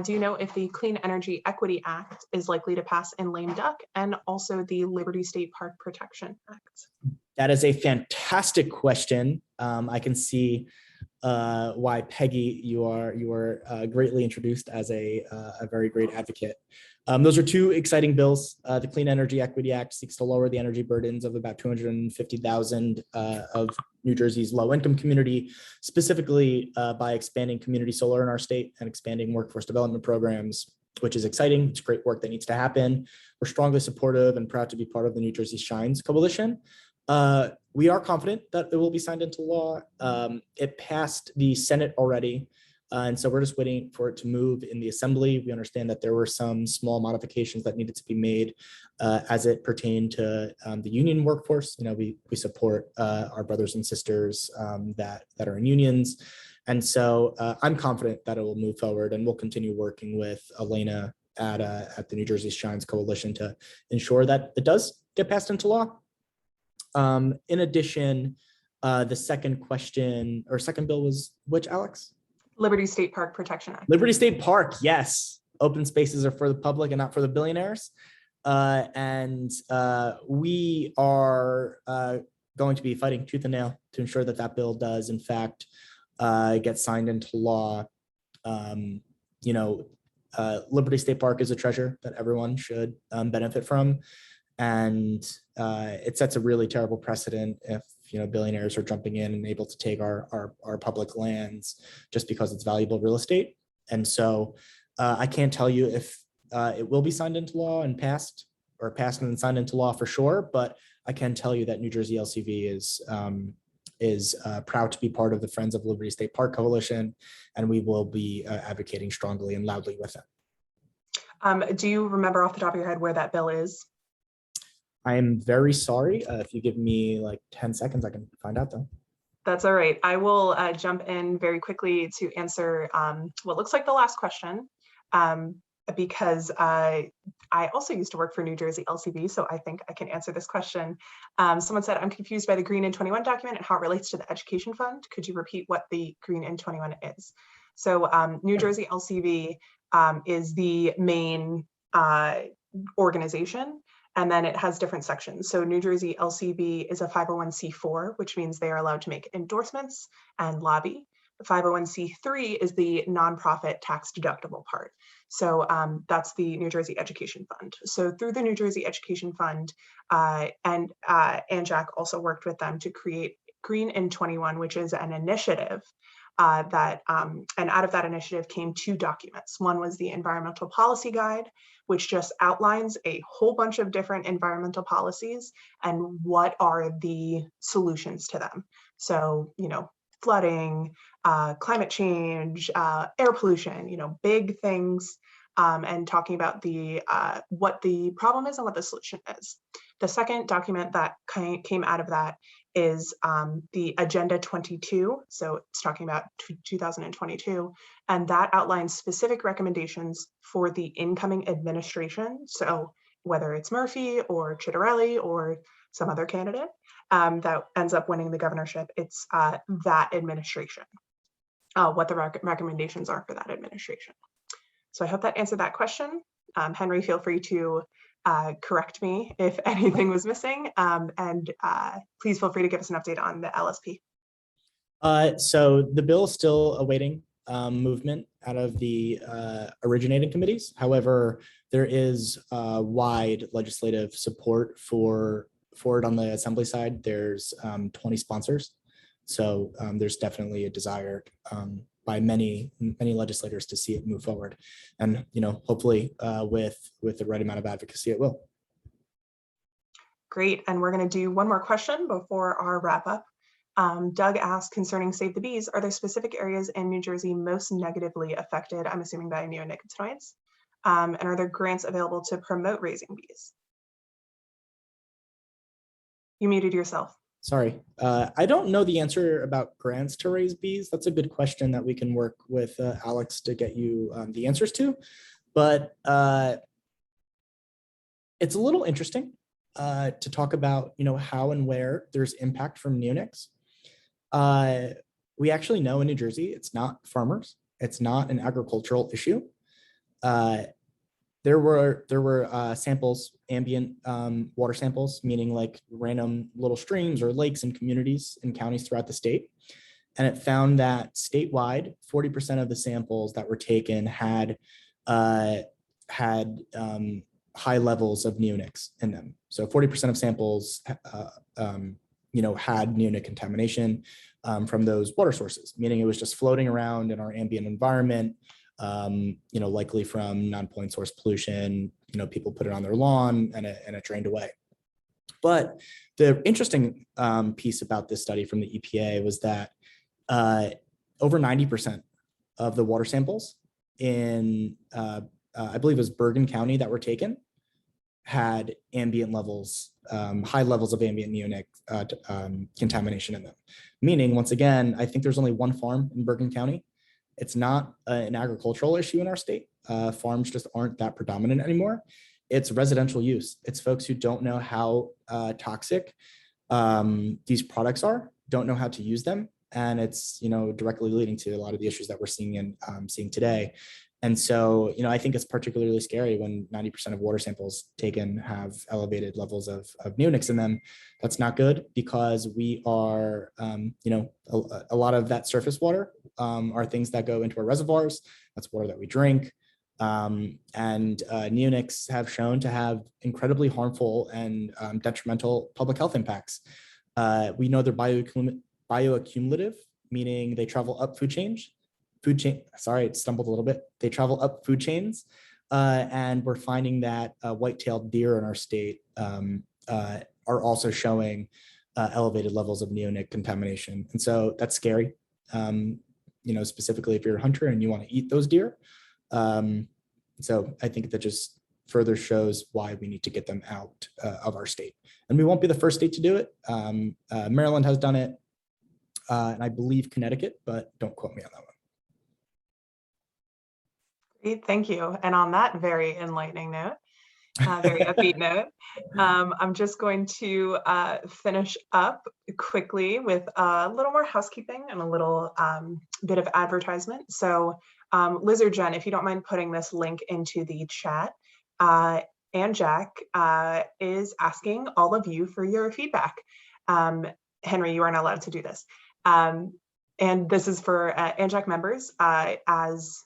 Do you know if the Clean Energy Equity Act is likely to pass in lame duck, and also the Liberty State Park Protection Act? That is a fantastic question. I can see why Peggy, you are greatly introduced as a very great advocate. Those are two exciting bills. The Clean Energy Equity Act seeks to lower the energy burdens of about 250,000 of New Jersey's low-income community, specifically by expanding community solar in our state and expanding workforce development programs, which is exciting. It's great work that needs to happen. We're strongly supportive and proud to be part of the New Jersey Shines Coalition. We are confident that it will be signed into law. It passed the Senate already. And so we're just waiting for it to move in the Assembly. We understand that there were some small modifications that needed to be made as it pertained to the union workforce. We support our brothers and sisters that are in unions. And so I'm confident that it will move forward, and we'll continue working with Elena at the New Jersey Shines Coalition to ensure that it does get passed into law. In addition, the second bill was which, Alex? Liberty State Park Protection Act. Liberty State Park, yes. Open spaces are for the public and not for the billionaires. We are going to be fighting tooth and nail to ensure that that bill does, in fact, get signed into law. Liberty State Park is a treasure that everyone should benefit from. And it sets a really terrible precedent if billionaires are jumping in and able to take our public lands just because it's valuable real estate. And so I can't tell you if it will be signed into law and passed and then signed into law for sure, but I can tell you that New Jersey LCV is proud to be part of the Friends of Liberty State Park Coalition, and we will be advocating strongly and loudly with it. Do you remember off the top of your head where that bill is? I am very sorry. If you give me like 10 seconds, I can find out though. That's all right. I will jump in very quickly to answer what looks like the last question, because I also used to work for New Jersey LCV, so I think I can answer this question. Someone said, I'm confused by the Green in 21 document and how it relates to the education fund. Could you repeat what the Green in 21 is? So New Jersey LCV is the main organization. And then it has different sections. So New Jersey LCV is a 501c4, which means they are allowed to make endorsements and lobby. The 501c3 is the nonprofit tax deductible part. So that's the New Jersey Education Fund. So through the New Jersey Education Fund, and Anjac also worked with them to create Green in 21, which is an initiative and out of that initiative came two documents. One was the Environmental Policy Guide, which just outlines a whole bunch of different environmental policies and what are the solutions to them. So, flooding, climate change, air pollution, big things, and talking about what the problem is and what the solution is. The second document that came out of that is the Agenda 22. So it's talking about 2022, and that outlines specific recommendations for the incoming administration. So whether it's Murphy or Chitterelli or some other candidate that ends up winning the governorship, it's that administration, what the recommendations are for that administration. So I hope that answered that question. Henry, feel free to correct me if anything was missing, and please feel free to give us an update on the LSP. So the bill is still awaiting movement out of the originating committees. However, there is wide legislative support for it on the Assembly side. There's 20 sponsors. So there's definitely a desire by many legislators to see it move forward. And, hopefully with the right amount of advocacy, it will. Great. And we're going to do one more question before our wrap up. Doug asked concerning Save the Bees, are there specific areas in New Jersey most negatively affected, I'm assuming by neonicotinoids? And are there grants available to promote raising bees? You muted yourself. Sorry, I don't know the answer about grants to raise bees. That's a good question that we can work with Alex to get you the answers to. But it's a little interesting to talk about, how and where there's impact from neonics. We actually know in New Jersey, it's not farmers. It's not an agricultural issue. There were samples, ambient water samples, meaning like random little streams or lakes and communities in counties throughout the state. And it found that statewide, 40% of the samples that were taken had high levels of neonics in them. So 40% of samples, had neonic contamination from those water sources, meaning it was just floating around in our ambient environment, likely from non-point source pollution. People put it on their lawn and it drained away. But the interesting piece about this study from the EPA was that over 90% of the water samples in, I believe it was Bergen County that were taken, had ambient levels, high levels of ambient neonic contamination in them. Meaning, once again, I think there's only one farm in Bergen County. It's not an agricultural issue in our state. Farms just aren't that predominant anymore. It's residential use. It's folks who don't know how toxic these products are, don't know how to use them. And it's, directly leading to a lot of the issues that we're seeing today. And so, I think it's particularly scary when 90% of water samples taken have elevated levels of neonics in them. That's not good, because we are, a lot of that surface water are things that go into our reservoirs. That's water that we drink. And neonics have shown to have incredibly harmful and detrimental public health impacts. We know they're bioaccumulative, meaning they travel up food chain. Sorry, it stumbled a little bit. They travel up food chains, and we're finding that white-tailed deer in our state are also showing elevated levels of neonic contamination. And so that's scary, specifically if you're a hunter and you want to eat those deer. So I think that just further shows why we need to get them out of our state. And we won't be the first state to do it. Maryland has done it, and I believe Connecticut, but don't quote me on that one. Great, thank you. And on that very enlightening note, very upbeat note, I'm just going to finish up quickly with a little more housekeeping and a little bit of advertisement. So Liz or Jen, if you don't mind putting this link into the chat, Anjac is asking all of you for your feedback. Henry, you are not allowed to do this. And this is for Anjac members as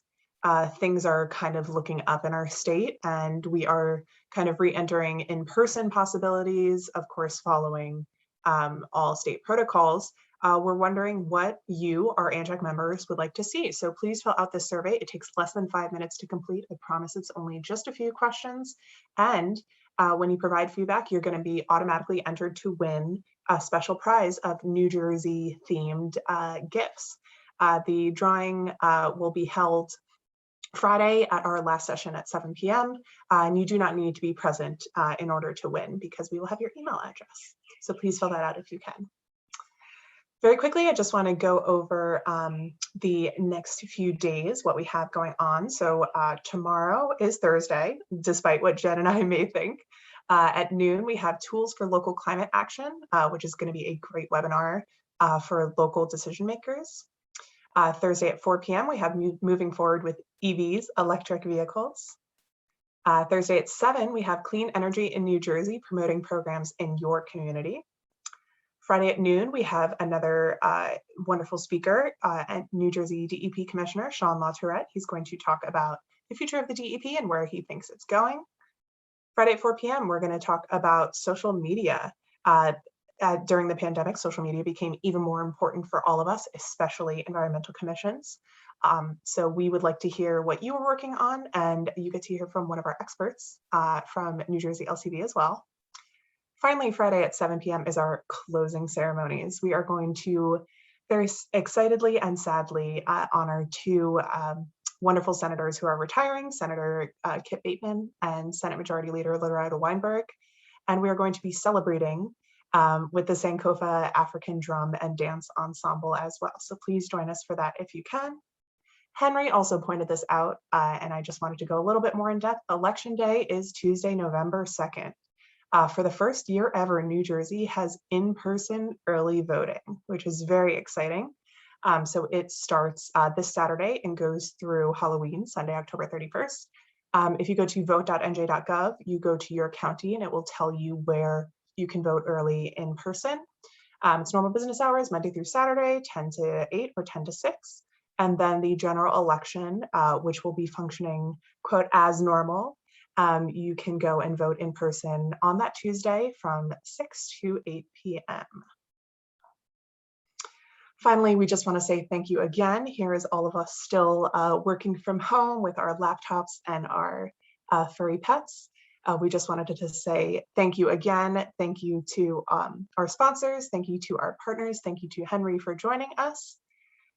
things are kind of looking up in our state, and we are kind of re-entering in-person possibilities, of course, following all state protocols. We're wondering what you, our Anjac members, would like to see. So please fill out this survey. It takes less than 5 minutes to complete. I promise it's only just a few questions. And when you provide feedback, you're going to be automatically entered to win a special prize of New Jersey themed gifts. The drawing will be held Friday at our last session at 7 p.m. And you do not need to be present in order to win, because we will have your email address. So please fill that out if you can. Very quickly, I just want to go over the next few days, what we have going on. So tomorrow is Thursday, despite what Jen and I may think. At noon, we have Tools for Local Climate Action, which is going to be a great webinar for local decision makers. Thursday at 4 p.m., we have Moving Forward with EVs, electric vehicles. Thursday at 7, we have Clean Energy in New Jersey, promoting programs in your community. Friday at noon, we have another wonderful speaker, New Jersey DEP Commissioner Sean LaTourette. He's going to talk about the future of the DEP and where he thinks it's going. Friday at 4 p.m., we're going to talk about social media. During the pandemic, social media became even more important for all of us, especially environmental commissions. So we would like to hear what you are working on, and you get to hear from one of our experts from New Jersey LCB as well. Finally, Friday at 7 p.m. is our closing ceremonies. We are going to very excitedly and sadly honor two wonderful senators who are retiring, Senator Kit Bateman and Senate Majority Leader Loretta Weinberg. And we are going to be celebrating with the Sankofa African Drum and Dance Ensemble as well. So please join us for that if you can. Henry also pointed this out, and I just wanted to go a little bit more in depth. Election Day is Tuesday, November 2nd. For the first year ever, New Jersey has in-person early voting, which is very exciting. So it starts this Saturday and goes through Halloween, Sunday, October 31st. If you go to vote.nj.gov, you go to your county and it will tell you where you can vote early in person. It's normal business hours, Monday through Saturday, 10 to 8 or 10 to 6. And then the general election, which will be functioning, quote, as normal. You can go and vote in person on that Tuesday from 6 to 8 p.m. Finally, we just want to say thank you again. Here is all of us still working from home with our laptops and our furry pets. We just wanted to say thank you again. Thank you to our sponsors. Thank you to our partners. Thank you to Henry for joining us.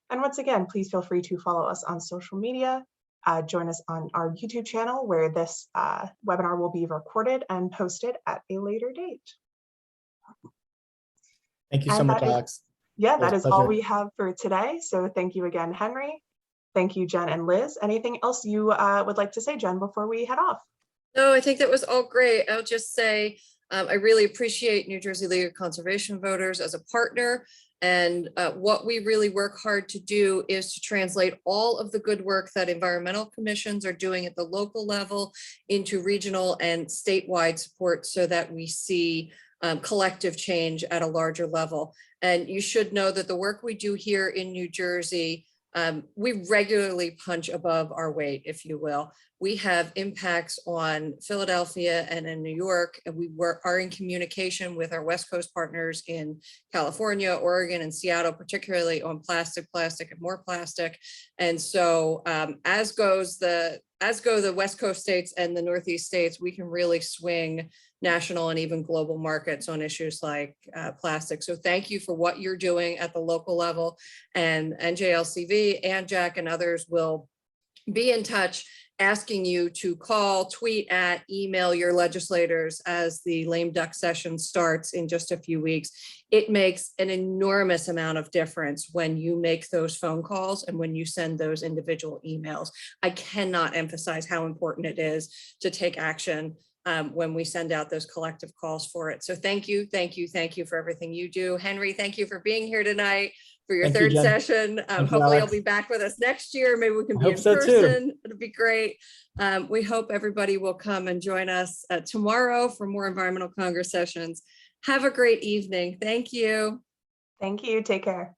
And once again, please feel free to follow us on social media. Join us on our YouTube channel where this webinar will be recorded and posted at a later date. Thank you so much, Alex. Yeah, It was that a is all pleasure. we have for today. So thank you again, Henry. Thank you, Jen and Liz. Anything else you would like to say, Jen, before we head off? No, I think that was all great. I'll just say, I really appreciate New Jersey League of Conservation Voters as a partner. And what we really work hard to do is to translate all of the good work that environmental commissions are doing at the local level into regional and statewide support so that we see collective change at a larger level. And you should know that the work we do here in New Jersey, we regularly punch above our weight, if you will. We have impacts on Philadelphia and in New York, and we are in communication with our West Coast partners in California, Oregon, and Seattle, particularly on plastic, and more plastic. And so as go the West Coast states and the Northeast states, we can really swing national and even global markets on issues like plastic. So thank you for what you're doing at the local level, and NJLCV, Anjac, and others will be in touch, asking you to call, tweet at, email your legislators as the lame duck session starts in just a few weeks. It makes an enormous amount of difference when you make those phone calls and when you send those individual emails. I cannot emphasize how important it is to take action when we send out those collective calls for it. So thank you for everything you do. Henry, thank you for being here tonight for your Thank you, third Jen. session. Thank you, Hopefully you'll Alex. be back with us next year. Maybe we can I be hope in so, too. person. It'll be great. We hope everybody will come and join us tomorrow for more Environmental Congress sessions. Have a great evening. Thank you. Thank you. Take care.